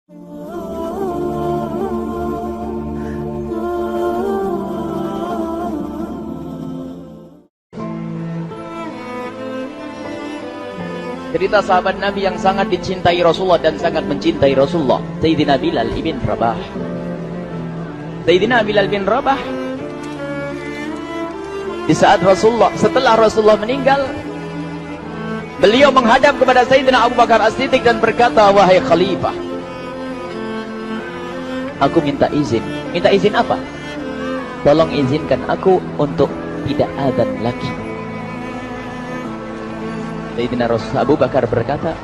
Cerita sahabat Nabi yang sangat dicintai Rasulullah dan sangat mencintai Rasulullah, Sayyidina Bilal ibn Rabah. Sayyidina Bilal bin Rabah, di saat setelah Rasulullah meninggal, beliau menghadap kepada Sayyidina Abu Bakar As-Siddiq dan berkata, "Wahai Khalifah, aku minta izin." Minta izin apa? Tolong izinkan aku untuk tidak azan lagi. Sayyidina Abu Bakar berkata,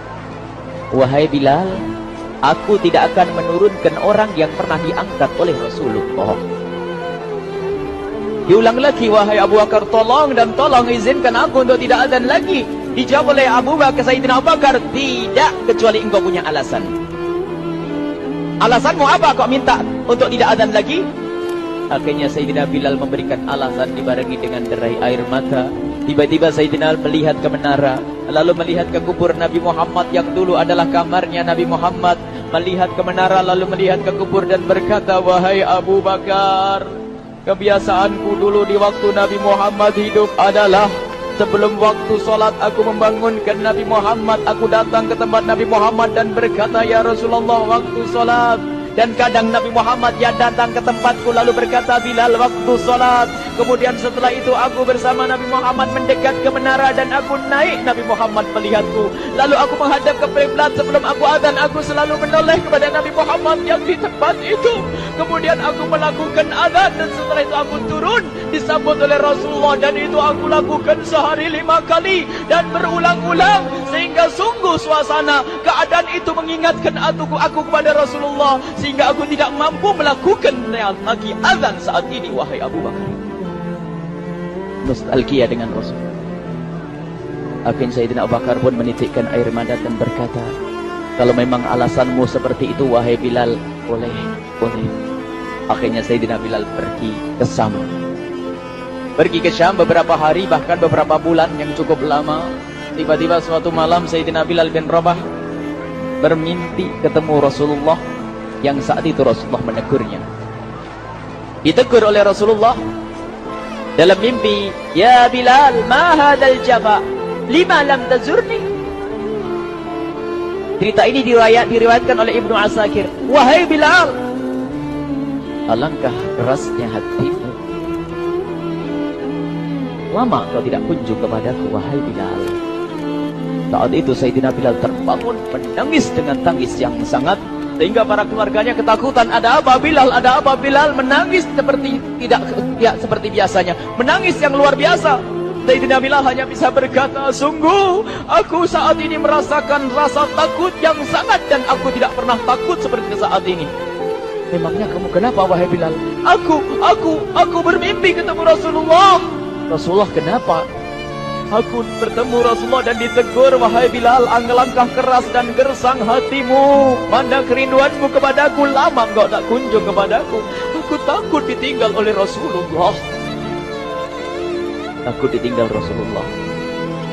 "Wahai Bilal, aku tidak akan menurunkan orang yang pernah diangkat oleh Rasulullah." Diulang lagi, "Wahai Abu Bakar, tolong dan tolong izinkan aku untuk tidak azan lagi." Dijawab oleh Sayyidina Abu Bakar, "Tidak, kecuali engkau punya alasan." "Alasanmu apa kau minta untuk tidak azan lagi?" Akhirnya Sayyidina Bilal memberikan alasan dibarengi dengan derai air mata. Tiba-tiba Sayyidina melihat ke menara, lalu melihat ke kubur Nabi Muhammad yang dulu adalah kamarnya Nabi Muhammad. Melihat ke menara, lalu melihat ke kubur dan berkata, "Wahai Abu Bakar, kebiasaanku dulu di waktu Nabi Muhammad hidup adalah sebelum waktu sholat aku membangunkan Nabi Muhammad. Aku datang ke tempat Nabi Muhammad dan berkata, 'Ya Rasulullah, waktu sholat.' Dan kadang Nabi Muhammad yang datang ke tempatku lalu berkata, 'Bilal, waktu sholat.' Kemudian setelah itu aku bersama Nabi Muhammad mendekat ke menara dan aku naik. Nabi Muhammad melihatku. Lalu aku menghadap ke kiblat. Sebelum aku azan, aku selalu menoleh kepada Nabi Muhammad yang di tempat itu. Kemudian aku melakukan azan dan setelah itu aku turun disambut oleh Rasulullah. Dan itu aku lakukan sehari 5 kali dan berulang-ulang. Sehingga sungguh suasana keadaan itu mengingatkan aku kepada Rasulullah. Sehingga aku tidak mampu melakukan lagi azan saat ini, wahai Abu Bakar." Nostalgia dengan Rasul. Akhirnya Sayyidina Abu Bakar pun menitikkan air mata dan berkata, "Kalau memang alasanmu seperti itu, wahai Bilal, boleh. Akhirnya Sayyidina Bilal pergi ke Syam. Pergi ke Syam beberapa hari, bahkan beberapa bulan yang cukup lama. Tiba-tiba suatu malam Sayyidina Bilal bin Rabah bermimpi ketemu Rasulullah, yang saat itu Rasulullah menegurnya. Ditegur oleh Rasulullah dalam mimpi, "Ya Bilal, ma hadzal jafa? Lima lam tazurni?" Cerita ini diriwayatkan oleh Ibnu Asakir. "Wahai Bilal, alangkah kerasnya hatimu. Lama kau tidak kunjung kepadaku, wahai Bilal." Saat itu Sayyidina Bilal terbangun menangis dengan tangis yang sangat, sehingga para keluarganya ketakutan. "Ada apa Bilal? Ada apa?" Bilal menangis seperti tidak seperti biasanya, menangis yang luar biasa. Sayyidina Bilal hanya bisa berkata, "Sungguh aku saat ini merasakan rasa takut yang sangat dan aku tidak pernah takut seperti saat ini." "Memangnya kamu kenapa, wahai Bilal?" Aku bermimpi ketemu Rasulullah." "Rasulullah kenapa?" "Aku bertemu Rasulullah dan ditegur, 'Wahai Bilal, alangkah keras dan gersang hatimu. Mana kerinduanmu kepadaku, lama engkau tak kunjung kepadaku. Aku takut ditinggal oleh Rasulullah." Takut ditinggal Rasulullah.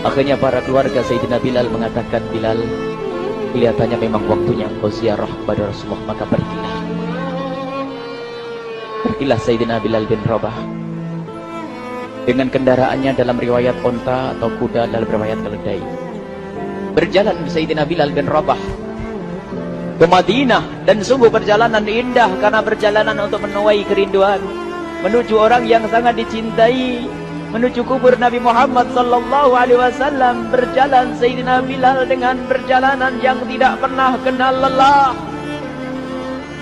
Akhirnya para keluarga Sayyidina Bilal mengatakan, "Bilal, kelihatannya memang waktunya engkau ziarah kepada Rasulullah, maka pergilah." Pergilah Sayyidina Bilal bin Rabah dengan kendaraannya, dalam riwayat onta atau kuda, dalam riwayat keledai. Berjalan Sayyidina Bilal bin Rabah ke Madinah, dan sungguh perjalanan indah karena perjalanan untuk menuai kerinduan, menuju orang yang sangat dicintai, menuju kubur Nabi Muhammad sallallahu alaihi wasallam. Berjalan Sayyidina Bilal dengan perjalanan yang tidak pernah kenal lelah.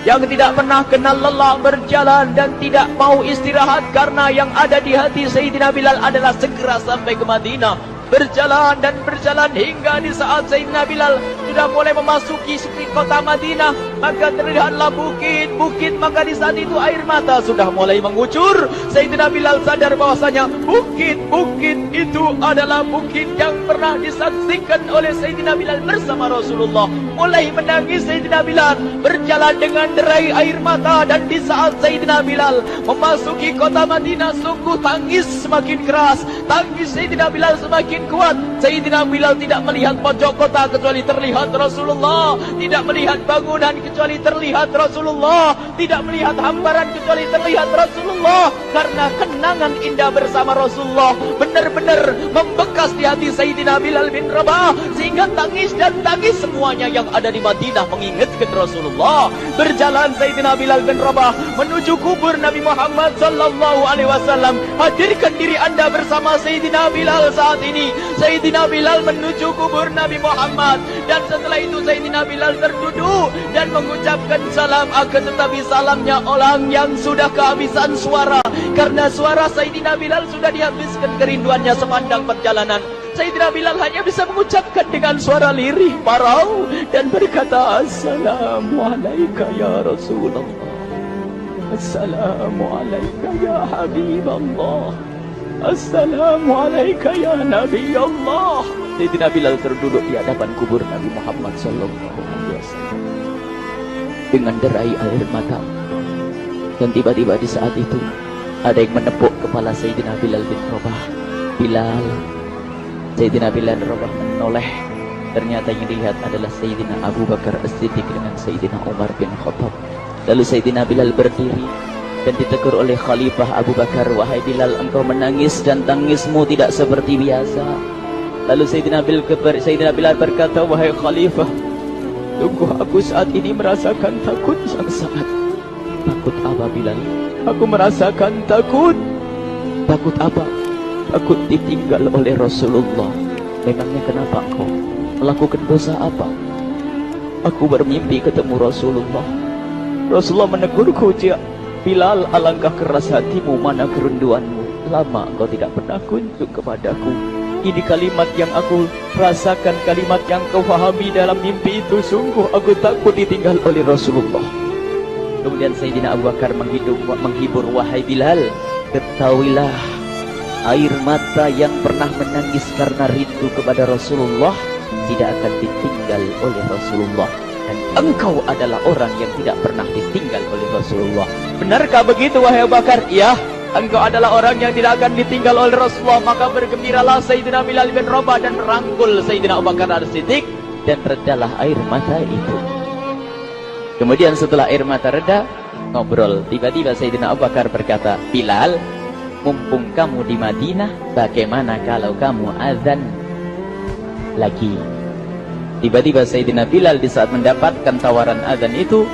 Yang tidak pernah kenal lelah berjalan dan tidak mau istirahat, karena yang ada di hati Sayyidina Bilal adalah segera sampai ke Madinah. Berjalan dan berjalan hingga di saat Sayyidina Bilal sudah mulai memasuki kota Madinah, maka terlihatlah bukit-bukit, maka di saat itu air mata sudah mulai mengucur. Sayyidina Bilal sadar bahwasanya bukit-bukit itu adalah bukit yang pernah disaksikan oleh Sayyidina Bilal bersama Rasulullah. mulai menangis Sayyidina Bilal, berjalan dengan derai air mata. Dan di saat Sayyidina Bilal memasuki kota Madinah, sungguh tangis semakin keras, tangis Sayyidina Bilal semakin kuat. Sayyidina Bilal tidak melihat pojok kota kecuali terlihat Rasulullah, tidak melihat bangunan kecuali terlihat Rasulullah, tidak melihat hamparan kecuali terlihat Rasulullah. Karena kenangan indah bersama Rasulullah benar-benar membekas di hati Sayyidina Bilal bin Rabah, sehingga tangis dan tangis semuanya yang ada di Madinah mengingatkan Rasulullah. Berjalan Sayyidina Bilal bin Rabah menuju kubur Nabi Muhammad sallallahu alaihi wasallam. Hadirkan diri anda bersama Sayyidina Bilal saat ini. Sayyidina Bilal menuju kubur Nabi Muhammad, dan setelah itu Sayyidina Bilal terduduk dan mengucapkan salam. Akan tetapi salamnya orang yang sudah kehabisan suara, karena suara Sayyidina Bilal sudah dihabiskan kerinduannya sepanjang perjalanan. Sayyidina Bilal hanya bisa mengucapkan dengan suara lirih parau dan berkata, Assalamualaikum ya Rasulullah, Assalamualaikum ya Habiballah, Assalamualaikum ya Nabi Allah. Sayyidina Bilal terduduk di hadapan kubur Nabi Muhammad sallallahu alaihi wasallam dengan derai air mata. Dan tiba-tiba di saat itu ada yang menepuk kepala Sayyidina Bilal bin Rabah. Bilal. Sayyidina Bilal bin Rabah menoleh. Ternyata yang dilihat adalah Sayyidina Abu Bakar As-Siddiq dengan Sayyidina Umar bin Khattab. Lalu Sayyidina Bilal berdiri dan ditegur oleh Khalifah Abu Bakar, wahai Bilal, engkau menangis dan tangismu tidak seperti biasa. Lalu Sayyidina Bilal berkata, wahai Khalifah, sungguh aku saat ini merasakan takut yang sangat. Takut apa Bilal? Aku merasakan takut. Takut apa? Takut ditinggal oleh Rasulullah. Memangnya kenapa engkau melakukan dosa apa? Aku bermimpi ketemu Rasulullah. Rasulullah menegurku, Bilal, alangkah keras hatimu, mana kerinduanmu. Lama engkau tidak pernah kunjung kepadaku. Ini kalimat yang aku rasakan, kalimat yang kau fahami dalam mimpi itu. Sungguh aku takut ditinggal oleh Rasulullah. Kemudian Sayyidina Abu Bakar menghibur, wahai Bilal, ketahuilah, air mata yang pernah menangis karena rindu kepada Rasulullah tidak akan ditinggal oleh Rasulullah. Dan engkau adalah orang yang tidak pernah ditinggal oleh Rasulullah. Benarkah begitu wahai Abu Bakar? Ya, engkau adalah orang yang tidak akan ditinggal oleh Rasulullah. Maka bergembiralah Sayyidina Bilal bin Rabah dan rangkul Sayyidina Abu Bakar As-Siddiq, dan redalah air mata itu. Kemudian setelah air mata reda, ngobrol. Tiba-tiba Sayyidina Abu Bakar berkata, Bilal, mumpung kamu di Madinah, bagaimana kalau kamu azan lagi? Tiba-tiba Sayyidina Bilal di saat mendapatkan tawaran azan itu,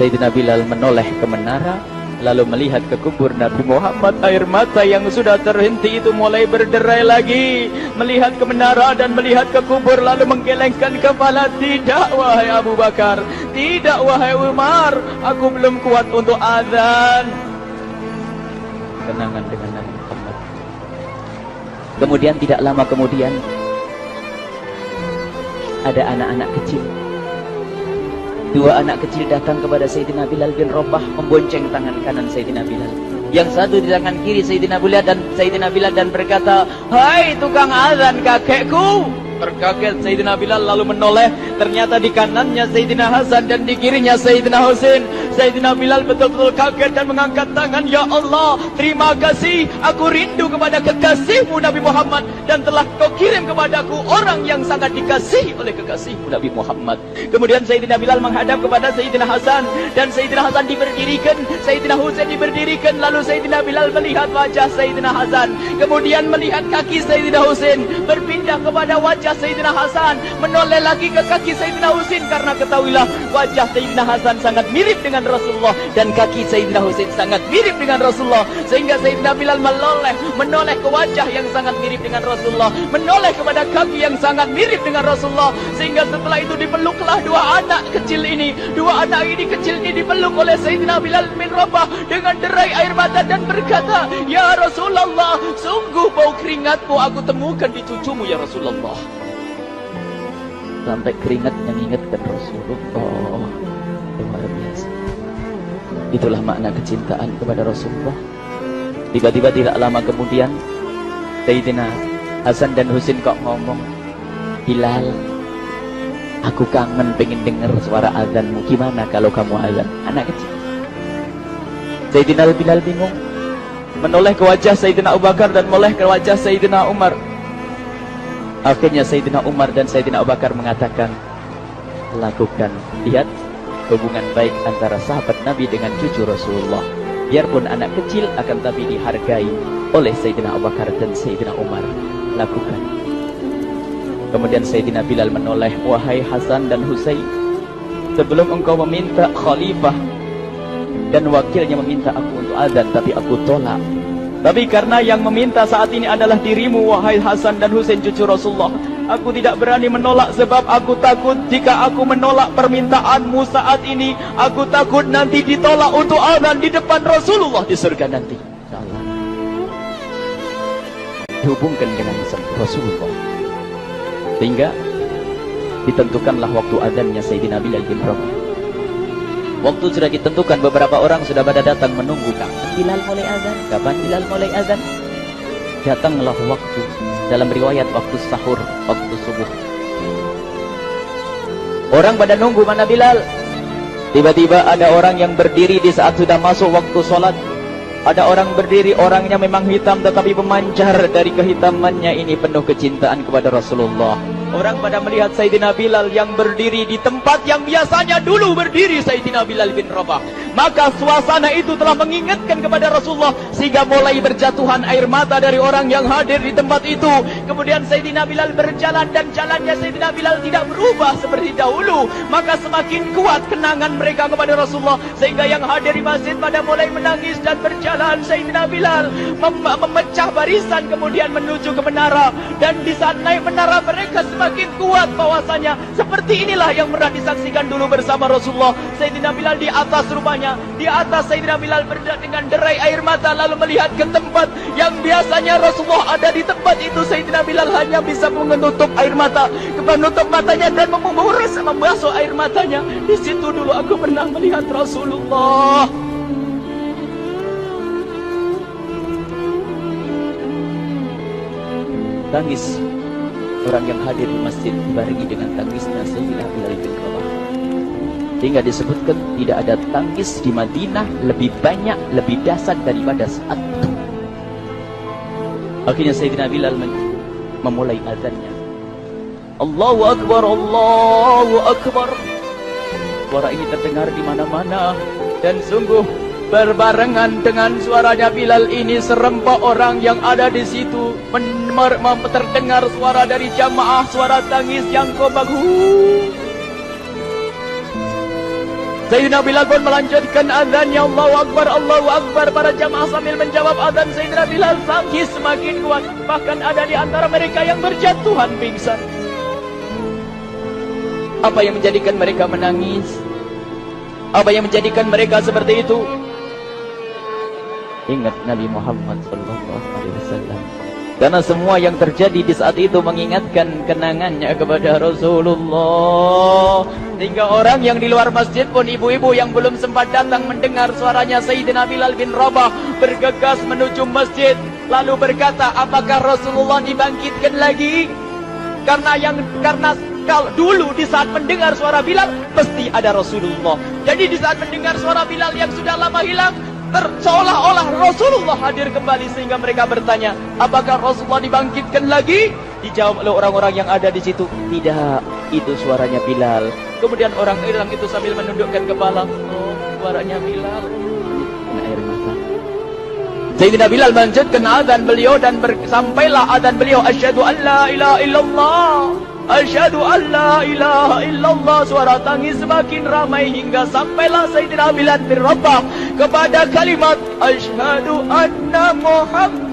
Sayyidina Bilal menoleh ke menara, lalu melihat ke kubur Nabi Muhammad. Air mata yang sudah terhenti itu mulai berderai lagi. Melihat ke menara dan melihat ke kubur, lalu menggelengkan kepala. Tidak wahai Abu Bakar, tidak wahai Umar, aku belum kuat untuk azan. Kenangan dengan Nabi Muhammad. Kemudian tidak lama kemudian ada anak-anak kecil. Dua anak kecil datang kepada Sayyidina Bilal bin Rabah, membonceng tangan kanan Sayyidina Bilal. Yang satu di tangan kiri Sayyidina Bilal dan berkata, hai tukang azan kakekku. Terkaget Sayyidina Bilal lalu menoleh. Ternyata di kanannya Sayyidina Hasan dan di kirinya Sayyidina Husain. Sayyidina Bilal betul-betul kaget dan mengangkat tangan. Ya Allah, terima kasih. Aku rindu kepada kekasihmu Nabi Muhammad, dan telah kau kirim kepadaku orang yang sangat dikasihi oleh kekasihmu Nabi Muhammad. Kemudian Sayyidina Bilal menghadap kepada Sayyidina Hasan, dan Sayyidina Hasan diberdirikan, Sayyidina Husain diberdirikan. Lalu Sayyidina Bilal melihat wajah Sayyidina Hasan, kemudian melihat kaki Sayyidina Husain, berpindah kepada wajah Sayyidina Hasan, menoleh lagi ke kaki Sayyidina Husain. Karena ketahuilah, wajah Sayyidina Hasan sangat mirip dengan Rasulullah, dan kaki Sayyidina Husain sangat mirip dengan Rasulullah. Sehingga Sayyidina Bilal menoleh ke wajah yang sangat mirip dengan Rasulullah, menoleh kepada kaki yang sangat mirip dengan Rasulullah. Sehingga setelah itu dipeluklah dua anak kecil ini. Dua anak ini kecil ini dipeluk oleh Sayyidina Bilal bin Rabah dengan derai air mata dan berkata, ya Rasulullah, sungguh bau keringatmu aku temukan di cucumu ya Rasulullah. Sampai keringat mengingatkan Rasulullah. Luar biasa. Itulah makna kecintaan kepada Rasulullah. Tiba-tiba tidak lama kemudian Sayyidina Hasan dan Husain kok ngomong, Bilal, Aku kangen pengen dengar suara azanmu. Gimana kalau kamu azan? Anak kecil. Sayyidina Bilal bingung. Menoleh ke wajah Sayyidina Abu Bakar dan menoleh ke wajah Sayyidina Umar. Akhirnya Sayyidina Umar dan Sayyidina Abu Bakar mengatakan, lakukan. Lihat hubungan baik antara sahabat Nabi dengan cucu Rasulullah. Biarpun anak kecil akan tapi dihargai oleh Sayyidina Abu Bakar dan Sayyidina Umar. Lakukan. Kemudian Sayyidina Bilal menoleh, wahai Hasan dan Husain, sebelum engkau meminta khalifah dan wakilnya meminta aku untuk azan, tapi aku tolak. Tapi karena yang meminta saat ini adalah dirimu, wahai Hasan dan Husain cucu Rasulullah, aku tidak berani menolak sebab aku takut jika aku menolak permintaanmu saat ini, aku takut nanti ditolak untuk azan di depan Rasulullah di surga nanti. InsyaAllah. Dihubungkan dengan Rasulullah. Sehingga ditentukanlah waktu azannya Sayyidina Bilal bin Rabah. Waktu sudah ditentukan, beberapa orang sudah pada datang menunggu. Kapan Bilal mulai azan? Kapan Bilal mulai azan? Datanglah waktu. Dalam riwayat waktu sahur, waktu subuh. Orang pada nunggu mana Bilal. Tiba-tiba ada orang yang berdiri di saat sudah masuk waktu sholat. Ada orang berdiri, orangnya memang hitam tetapi memancar dari kehitamannya ini penuh kecintaan kepada Rasulullah. Orang pada melihat Sayyidina Bilal yang berdiri di tempat yang biasanya dulu berdiri Sayyidina Bilal bin Rabah. Maka suasana itu telah mengingatkan kepada Rasulullah, sehingga mulai berjatuhan air mata dari orang yang hadir di tempat itu. Kemudian Sayyidina Bilal berjalan dan jalannya Sayyidina Bilal tidak berubah seperti dahulu. Maka semakin kuat kenangan mereka kepada Rasulullah, sehingga yang hadir di masjid pada mulai menangis dan berjalan. Sayyidina Bilal memecah barisan kemudian menuju ke menara. Dan di saat naik menara mereka semakin kuat bahwasanya seperti inilah yang pernah disaksikan dulu bersama Rasulullah. Sayyidina Bilal di atas rumahnya, di atas Sayyidina Bilal berada dengan derai air mata, lalu melihat ke tempat yang biasanya Rasulullah ada di tempat itu. Sayyidina Bilal hanya bisa menutup air mata, menutup matanya dan membasuh air matanya. Di situ dulu aku pernah melihat Rasulullah. Tangis orang yang hadir di masjid dibarengi dengan tangisnya Sayyidina Bilal bin Rabah. Hingga disebutkan tidak ada tangis di Madinah lebih banyak, lebih dahsyat daripada saat itu. Akhirnya Sayyidina Bilal memulai azannya. Allahu Akbar, Allahu Akbar. Suara ini terdengar di mana-mana dan sungguh berbarengan dengan suaranya Bilal ini serempak orang yang ada di situ terdengar suara dari jamaah, suara tangis yang kompak. Sayyidina Bilal pun melanjutkan azannya, Allahu Akbar, Allahu Akbar. Para jamaah sambil menjawab azan Sayyidina Bilal, tangis semakin kuat. Bahkan ada di antara mereka yang berjatuhan pingsan. Apa yang menjadikan mereka menangis? Apa yang menjadikan mereka seperti itu? Ingat Nabi Muhammad SAW. Karena semua yang terjadi di saat itu mengingatkan kenangannya kepada Rasulullah. Hingga orang yang di luar masjid pun, ibu-ibu yang belum sempat datang mendengar suaranya Sayyidina Bilal bin Rabah, bergegas menuju masjid, lalu berkata, apakah Rasulullah dibangkitkan lagi? Karena kalau dulu di saat mendengar suara Bilal pasti ada Rasulullah. Jadi di saat mendengar suara Bilal yang sudah lama hilang, seolah-olah Rasulullah hadir kembali, sehingga mereka bertanya, apakah Rasulullah dibangkitkan lagi? Dijawab oleh orang-orang yang ada di situ, tidak, itu suaranya Bilal. Kemudian orang-orang itu sambil menundukkan kepala, oh, suaranya Bilal. Kena air mata. Sayyidina Bilal melanjutkan azan beliau dan sampailah azan beliau, asyhadu an la ilaha illallah, asyhadu an la ilaha illallah. Suara tangis semakin ramai hingga sampailah Sayyidina Bilal bin Rabah kepada kalimat asyhadu anna Muhammad.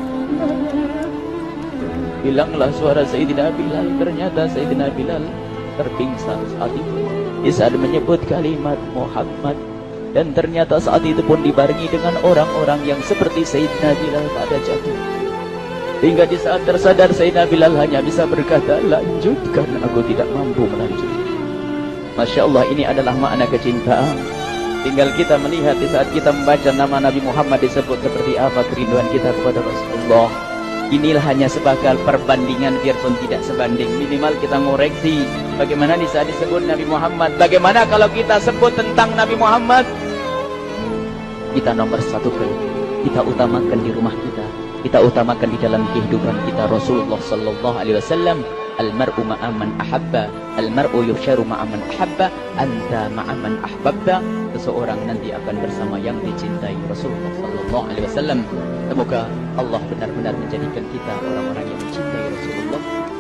Hilanglah suara Sayyidina Bilal. Ternyata Sayyidina Bilal terpingsan saat itu di saat menyebut kalimat Muhammad. Dan ternyata saat itu pun dibarengi dengan orang-orang yang seperti Sayyidina Bilal pada jatuh. Hingga di saat tersadar Sayyidina Bilal hanya bisa berkata, lanjutkan, aku tidak mampu melanjutkan. Masya Allah, ini adalah makna kecintaan. Tinggal kita melihat di saat kita membaca nama Nabi Muhammad disebut seperti apa kerinduan kita kepada Rasulullah. Inilah hanya sebagai perbandingan biarpun tidak sebanding. Minimal kita ngoreksi bagaimana di saat disebut Nabi Muhammad. Bagaimana kalau kita sebut tentang Nabi Muhammad? Kita nomor satu kita utamakan di rumah kita. Kita utamakan di dalam kehidupan kita. Rasulullah sallallahu alaihi wasallam, almar'u ma'aman ahabba, almar'u yusharu ma'aman ahabba, anta ma'aman ahbabta. Seseorang nanti akan bersama yang dicintai. Rasulullah sallallahu alaihi wasallam. Semoga Allah benar-benar menjadikan kita orang-orang yang mencintai Rasulullah